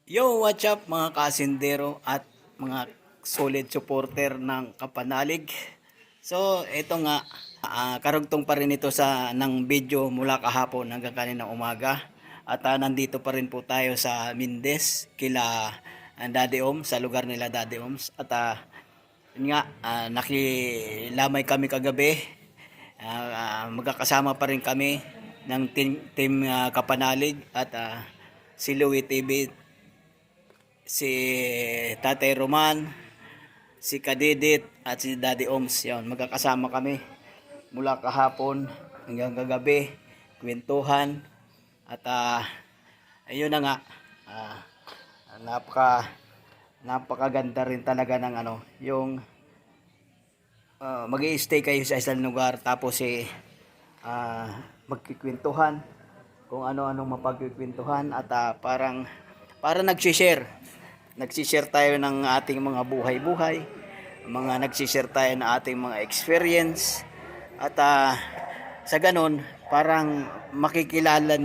Yo, what's up mga kasindero at mga solid supporter ng Kapanalig. So, ito nga, karugtong pa rin ito ng video mula kahapon hanggang kaninang umaga. At nandito pa rin po tayo sa Mindes, kila Daddy Oms, sa lugar nila Daddy Oms. At yun nga, nakilamay kami kagabi. Magkakasama pa rin kami ng team Kapanalig at si Louie TV, si Tatay Roman, si Kadidit at si Daddy Oms. Yan, magkakasama kami mula kahapon hanggang kagabi, kwentuhan at ayun na nga, napaka napakaganda rin talaga ng yung mag-i-stay kayo sa isang lugar tapos magkikwentuhan kung ano-anong mapagkikwentuhan at para nagsishare tayo ng ating mga buhay-buhay, nagsishare tayo ng ating mga experience at sa ganon parang makikilala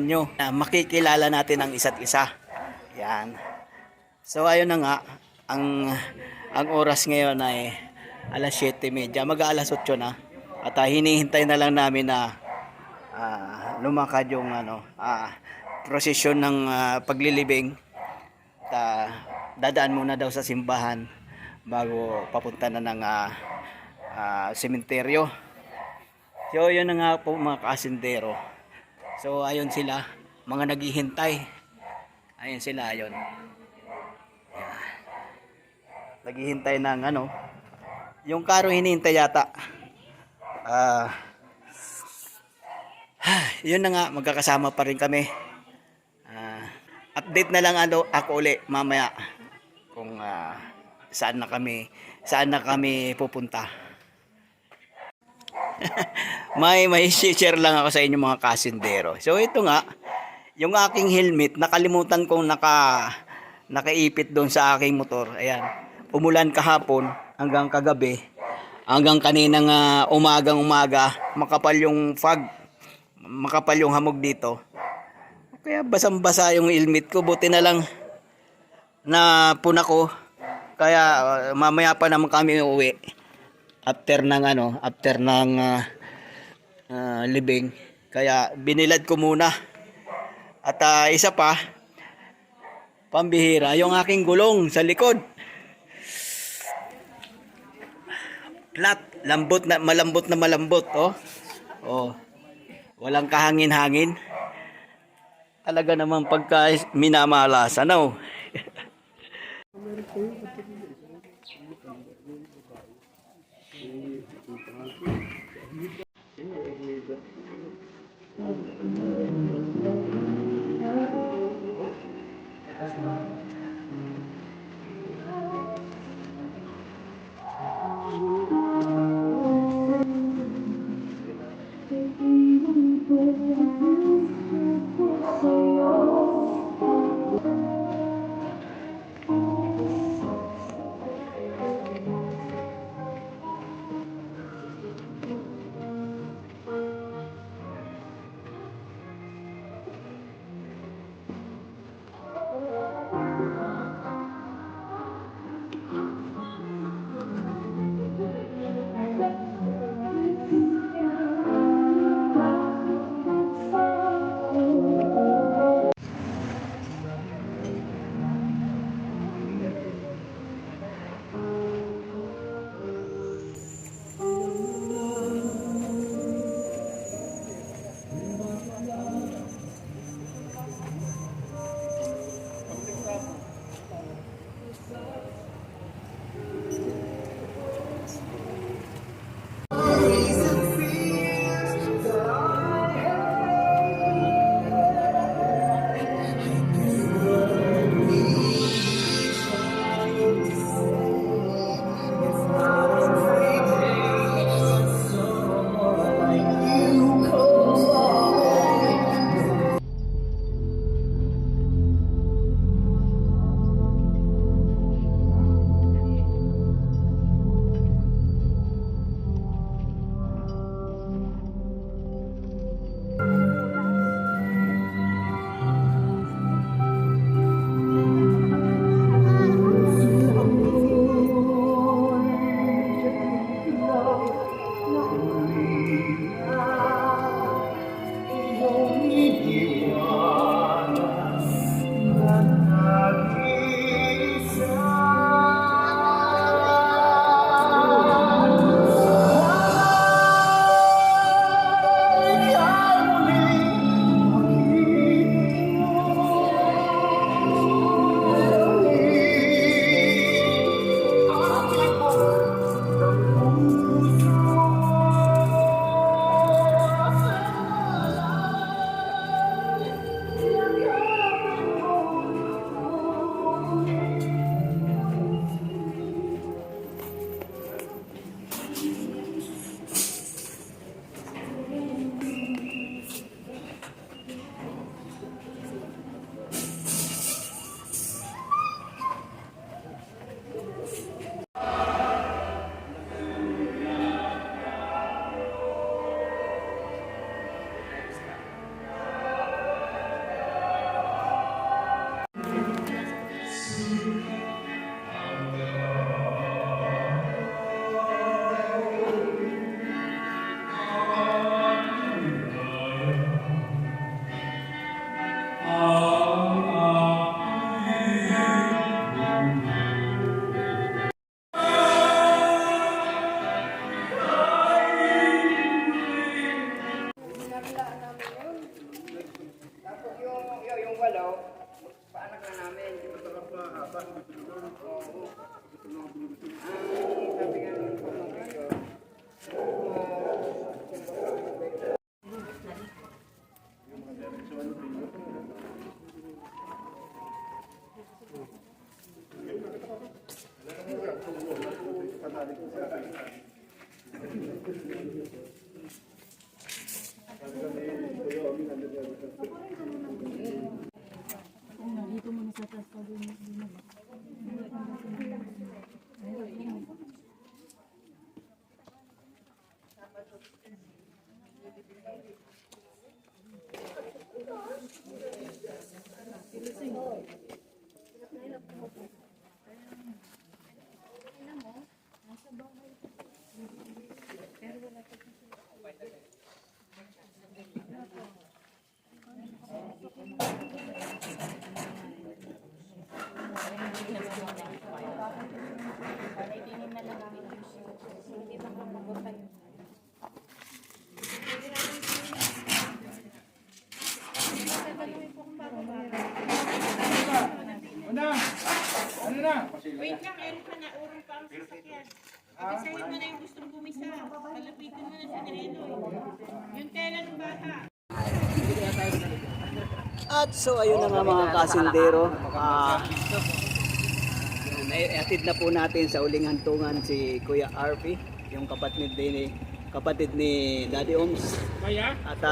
natin ang isa't isa. Yan. So ayun na nga, ang oras ngayon ay alas 7:30, mag-aalas 8 na at hinihintay na lang namin na lumakad yung prosesyon ng paglilibing. Dadaan muna daw sa simbahan bago papunta na ng sementeryo. So yun na nga po mga kasindero. So ayun sila, mga naghihintay. Ayun sila, ayun. Naghihintay ng yung karo hinihintay yata. Yun na nga, magkakasama pa rin kami. Update na lang ako uli mamaya kung saan na kami pupunta. may share lang ako sa inyo mga kasindero. So ito nga, yung aking helmet, nakalimutan kong nakaipit doon sa aking motor. Ayan, umulan kahapon hanggang kagabi, hanggang kaninang umaga, makapal yung fog, makapal yung hamog dito. Kaya basang-basa yung helmet ko. Buti na lang na puna ko. Kaya mamaya pa naman kami uuwi. After ng libing. Kaya binilad ko muna. At isa pa, pambihira, yung aking gulong sa likod. Flat, malambot na malambot, oh. Oh. Walang kahangin-hangin. Talaga naman pagka minamalasan, no? Tapos yung walo, paanak na namin. Sabi nga nung video, Dito muna sa taas pa doon. Wait lang, meron ka na urong pa ang sasakyan. Isahin mo na yung gustong bumisa. Palapitin mo na sa Neredo. Yung tela ng bata. at so ayun na nga mga kasindero. Naiatid na po natin sa uling hantungan si Kuya RP, yung kapatid ni Daddy Oms. At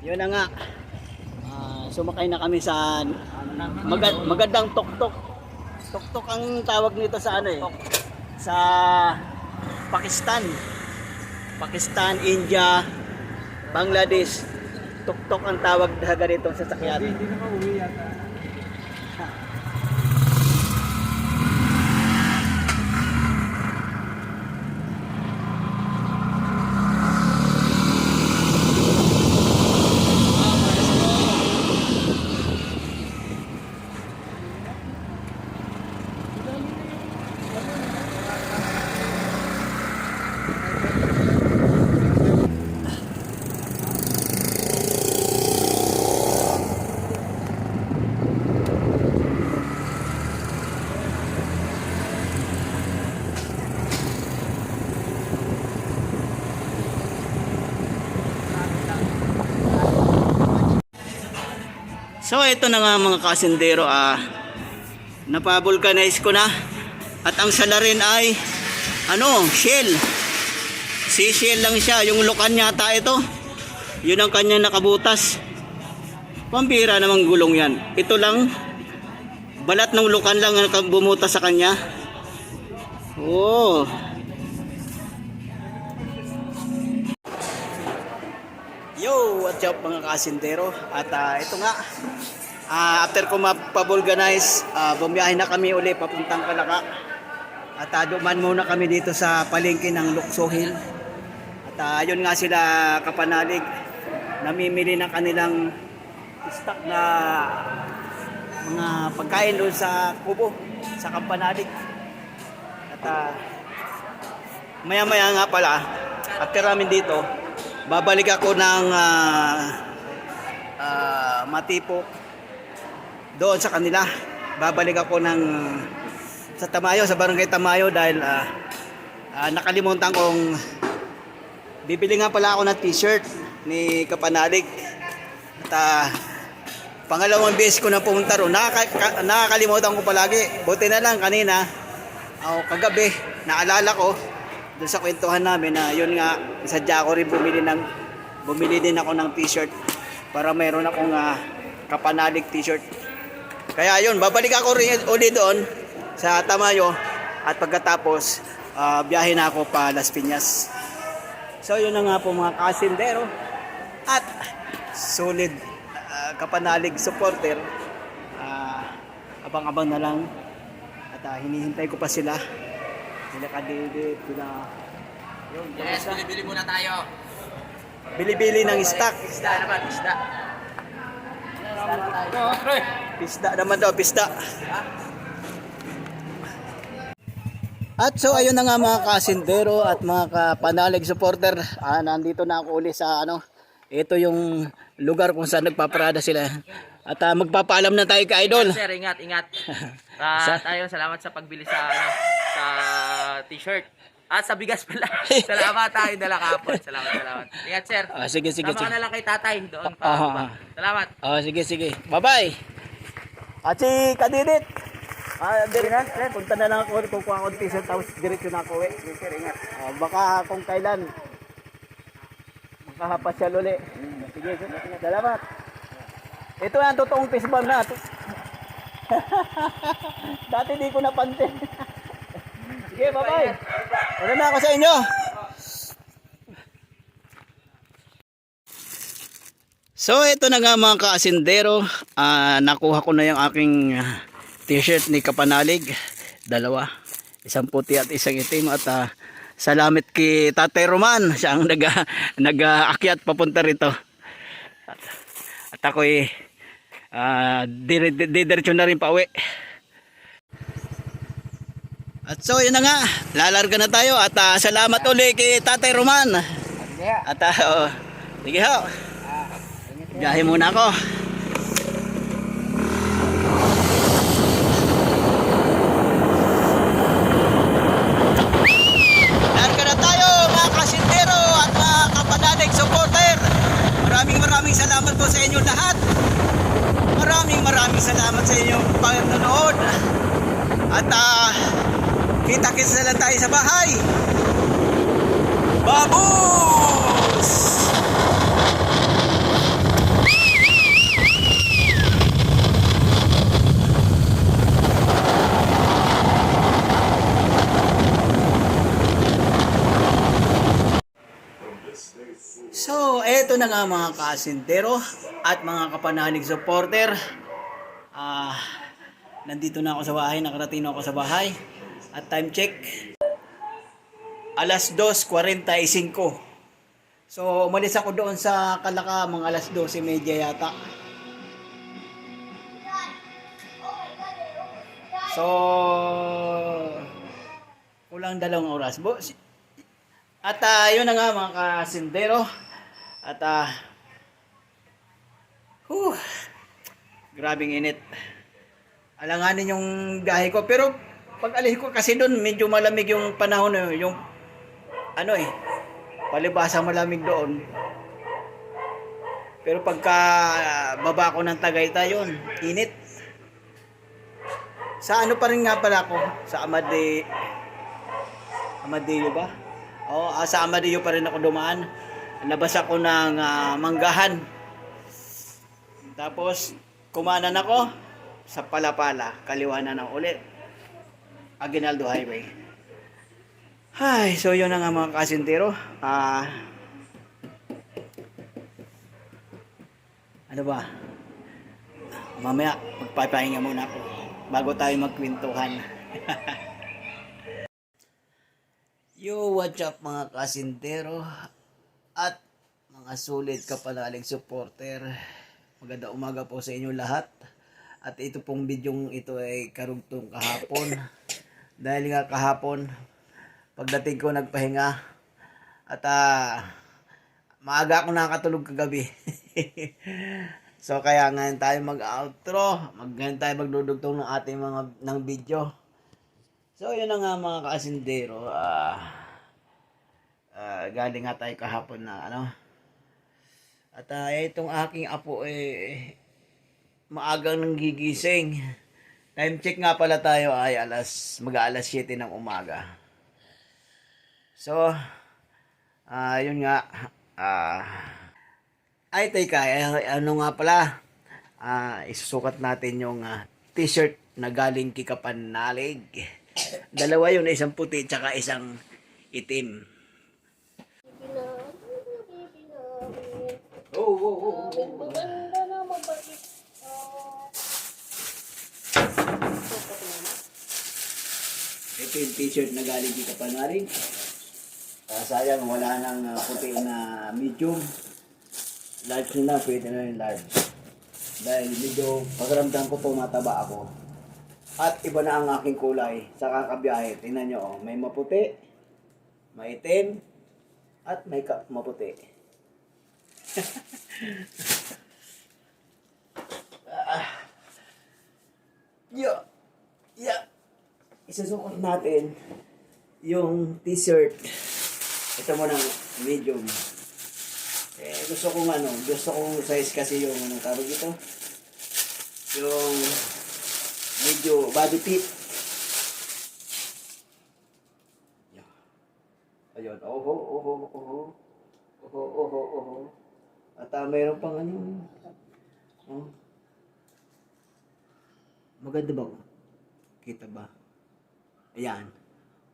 yun na nga. Sumakay na kami sa magandang tok-tok. Tok-tok ang tawag nito sa ano eh. Sa Pakistan. Pakistan, India, Bangladesh. Tok-tok ang tawag na ganitong sasakyan. Hindi na mauwi yata. So ito na nga mga kasindero, napavulcanize ko na. At ang salarin ay shell. Seashell lang siya, yung lukan yata ito. Yun ang kanyang nakabutas. Pambira namang gulong yan. Ito lang, balat ng lukan lang ang bumutas sa kanya. Oh. Yo, what's up mga kasindero? At ito nga, after ko mapabulganize, bumiyahin na kami uli papuntang Kalaka. At duman muna kami dito sa palengke ng Lukso Hill. At yun nga sila kapanalig, namimili ng kanilang stock na mga pagkain doon sa kubo, sa kampanalig. At maya-maya nga pala, after namin dito, babalik ako ng Matipok doon sa kanila. Babalik ako sa Tamayo, sa Barangay Tamayo dahil nakalimutan kong bibili nga pala ako ng t-shirt ni Kapanalig. At pangalawang beses ko na pumunta roon. Nakakalimutan ko palagi. Buti na lang kanina, kagabi, naalala ko doon sa kwentuhan namin na yun nga, sadya ko rin bumili din ako ng t-shirt para mayroon akong Kapanalig t-shirt. Kaya yun, babalik ako rin ulit doon sa Tamayo at pagkatapos biyahe na ako pa Las Piñas. So yun na nga po mga kasindero at solid Kapanalig supporter. Abang-abang na lang at hinihintay ko pa sila. Sila Kadidit, sila yun, Yes, bili-bili muna tayo. bili-bili ng stock. Isda naman, isda. Pista naman daw, pista. At so ayun na nga mga kasindero at mga kapanalig supporter, nandito na ako uli sa ito yung lugar kung saan nagpaparada sila. At magpapaalam na tayo kay Idol. Sir, ingat, ingat. Tayo, salamat sa pagbili sa t-shirt. At sa bigas pala. Salamat tayo dala kapon. Salamat. Ingat, sir. Sige. Sama ka na lang kay tatay doon pa. Salamat. Sige. Bye-bye. At si Kadidit. Punta na lang ako, kukuha ako ng t-shirt, tapos diretso na ako eh. Sir, ingat. Baka kung kailan, makahapasyal uli. Sige, salamat. Ito ang totoong fist bump na. Dati di ko napansin. Sige, bye-bye. Ano na ako sa inyo? So, ito na nga mga kaasindero. Nakuha ko na yung aking t-shirt ni Kapanalig, dalawa, isang puti at isang itim. At salamat kay Tatay Roman, siya ang nag-aakyat papunta rito. At ako'y didiretso na rin pa uwi. At so yun na nga, lalarga na tayo. At salamat ulit kay Tatay Roman. At sige ho, biyahe muna ako. Maraming salamat po sa inyo lahat. Maraming salamat sa inyong panonood. At kita-kits na lang tayo sa bahay. Babus! So, eto na nga mga kasintero at mga kapanalig supporter. Nandito na ako sa bahay, nakarating na ako sa bahay. At time check, alas 2:45. So, umalis ako doon sa Kalaka, mga alas 12:30 yata. So, kulang 2 oras. At yun na nga mga kasintero. At grabing init. Alanganin yung biyahe ko, pero pag alis ko kasi doon medyo malamig yung panahon, yung palibasa malamig doon. Pero pagka baba ko ng Tagaytay yun, init. Sa pa rin nga pala ako, sa Amadeo ba? Sa Amadeo pa rin ako dumaan. Labas ako ng Manggahan. Tapos kumanan ako sa Palapala, kaliwanan na ulit. Aguinaldo Highway. So yun na nga mga kasintero. Ano ba? Mamaya magpapahinga muna ako bago tayo magkwentuhan. Yo, what's up mga kasintero at mga sulit kapanalig supporter. Magandang umaga po sa inyo lahat. At ito pong bidyong ito ay karugtong kahapon. Dahil nga kahapon, pagdating ko nagpahinga. At maaga ako nakatulog kagabi. So kaya ngayon tayo mag-outro. Ngayon tayo magdudugtong ng ating ng video. So yun na nga mga kaasindero. Galing nga tayo kahapon na At itong aking apo maagang nanggigising. Time check nga pala tayo ay mag-aalas 7 ng umaga. So yun nga. Teka, nga pala. Isusukat natin yung t-shirt na galing kay Kapanalig. Dalawa yun, isang puti tsaka isang itim. Maganda na mabalik. Ito yung t-shirt na galing kay Kapanalig. Sayang wala nang puti na medium. Large na, pwede na yung large. Dahil medyo pakiramdam ko tumataba ako. At iba na ang aking kulay sa kakabiyahe. Tingnan nyo, oh, may maputi, maitim, at may maputi. Yeah. Yeah. Isusuot natin yung t-shirt. Ito mo ng medium. Gusto kong size kasi yung anong tawag ito. Yung medyo body fit. Yeah. Ayun. Oho. At mayroon pang ano. Oh. Maganda ba? Kita ba? Ayan.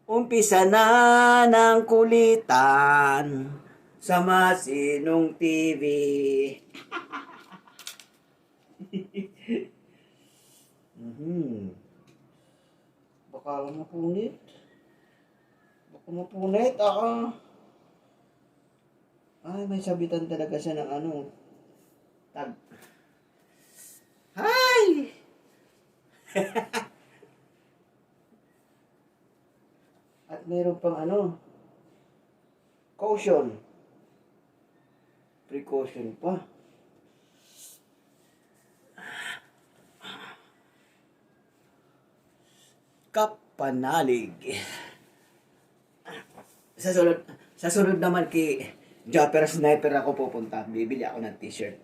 Umpisa na ng kulitan sa Masinong TV. Baka mapunit. Ay, may sabitan talaga siya ng ano. Tag. Hi! At meron pang ano. Caution. Precaution pa. Kapanalig. Sa sunod naman kay Japper Sniper ako pupunta. Bibili ako ng t-shirt.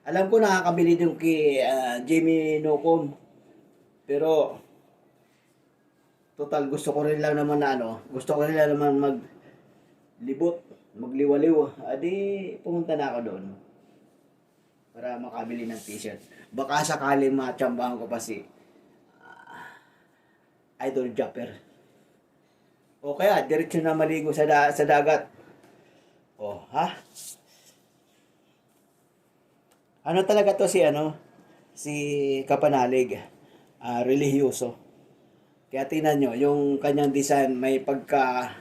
Alam ko nakakabili din kay Jamie Nocom. Pero total gusto ko rin lang naman maglibot, magliwaliw. Adi pumunta na ako doon para makabili ng t-shirt. Baka sakaling matsambahan ko pa si Idol Japper. O kaya diretso na maligo sa dagat. Oh, ha? Ano talaga to si Kapanalig, relihiyoso. Kaya tingnan nyo, yung kanyang design may pagka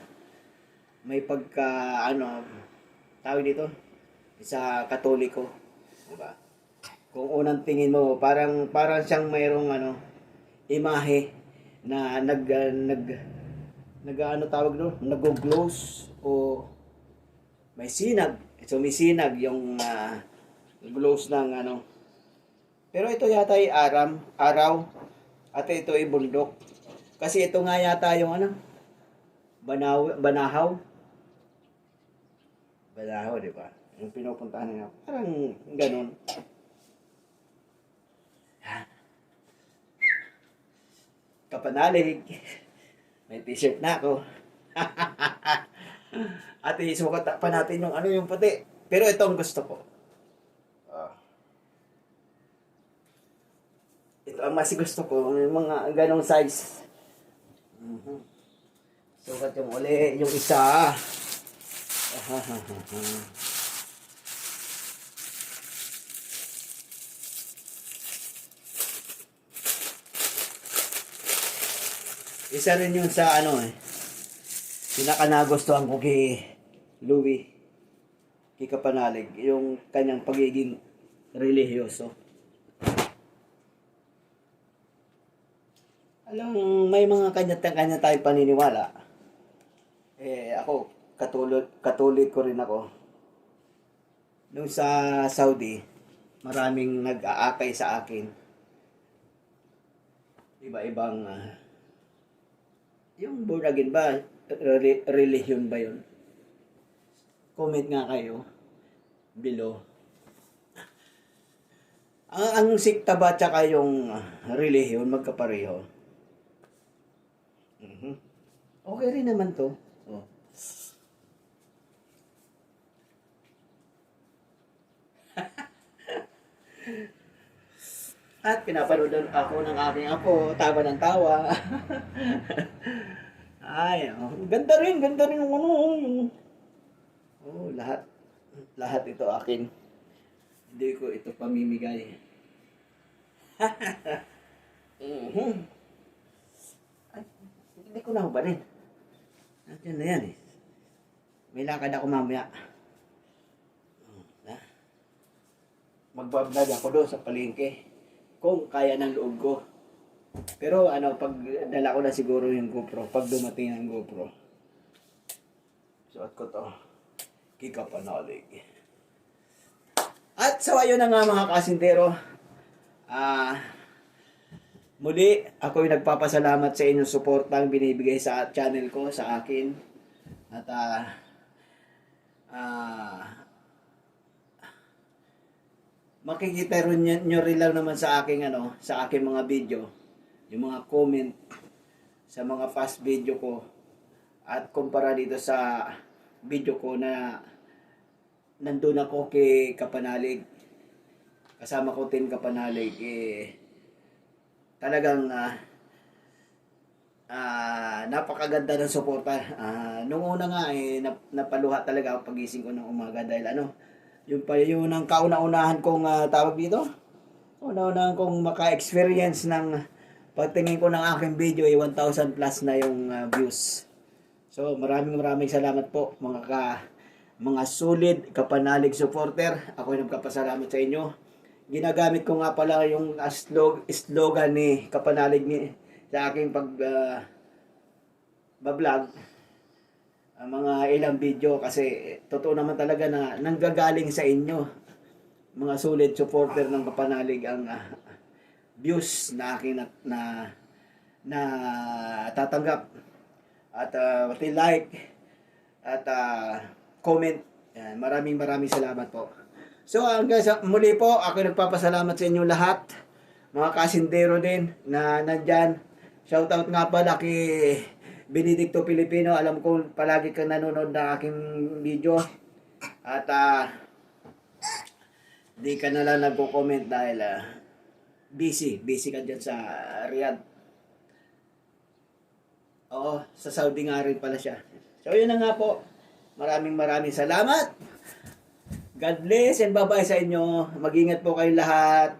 tawag dito, sa Katoliko, diba? Kung unang tingin mo, parang siyang mayroong imahe na nag-glows o may sinag. So may sinag yung glows ng Pero ito yata ay araw at ito ay bundok. Kasi ito nga yata yung Banahaw, di ba? Yung pinupuntahan nila. Parang ganun. Kapanalig. May t-shirt na ako. At isukat pa natin yung puti. Pero ito ang gusto ko. Ito ang mas gusto ko. Yung mga ganong size. Sukat yung uli. Yung isa. Isa rin yun sa pinaka-nagustuhan ko kay Louie, kay Kapanalig, yung kanyang pagiging relihiyoso. Alam, may mga kanya-kanya tayong paniniwala. Ako, katulik ko rin ako. Nung sa Saudi, maraming nag-aakay sa akin. Iba-ibang yung born again ba? Religion ba yun? Comment nga kayo below. Ang sikta ba tsaka yung religion magkapareho? Okay rin naman to. Oh. At pinapanood ako ng aking apo, tawa ng tawa. Ay, ganda rin yung lahat ito akin. Hindi ko ito pamimigay. Ay, hindi ko na hubarin. Nandiyan na yan eh. May lakad ako mamaya. magbablog ako doon sa palengke kung kaya ng loob ko. Pero pag dala ko na siguro yung GoPro, pag dumating ang GoPro. Suot ko to. Kikapanalig. At so ayun na nga mga kasintero. Muli, ako'y nagpapasalamat sa inyong suportang binibigay sa channel ko, sa akin. At makikita rin nyo rin lang naman sa aking sa aking mga video, yung mga comment sa mga past video ko at kumpara dito sa video ko na nandun ako kay Kapanalig, kasama ko Team Kapanalig, talagang napakaganda ng suporta. Nung una nga napaluha talaga ako pagising ko ng umaga dahil yung ang kauna-unahan kong tawag dito, una-unahan kong maka-experience ng pagtingin ko ng aking video 1,000 plus na yung views. So maraming salamat po mga solid Kapanalig supporter. Ako ay nagpapasalamat sa inyo. Ginagamit ko nga pala yung slogan ni Kapanalig sa aking bablog, mga ilang video, kasi totoo naman talaga na nanggagaling sa inyo, mga solid supporter ng Kapanalig, ang views na akin na tatanggap at pati like at comment. Yan, maraming salamat po. So hanggang muli po, ako nagpapasalamat sa inyo lahat, mga kasindero din na nandyan. Shoutout nga pala kay Benedicto Pilipino. Alam ko palagi kang nanonood ng aking video. At di ka na lang nagko-comment dahil busy ka dyan sa Riyadh. Oo, sa Saudi nga rin pala siya. So yun na nga po. Maraming salamat. God bless and bye-bye sa inyo. Mag-ingat po kayo lahat.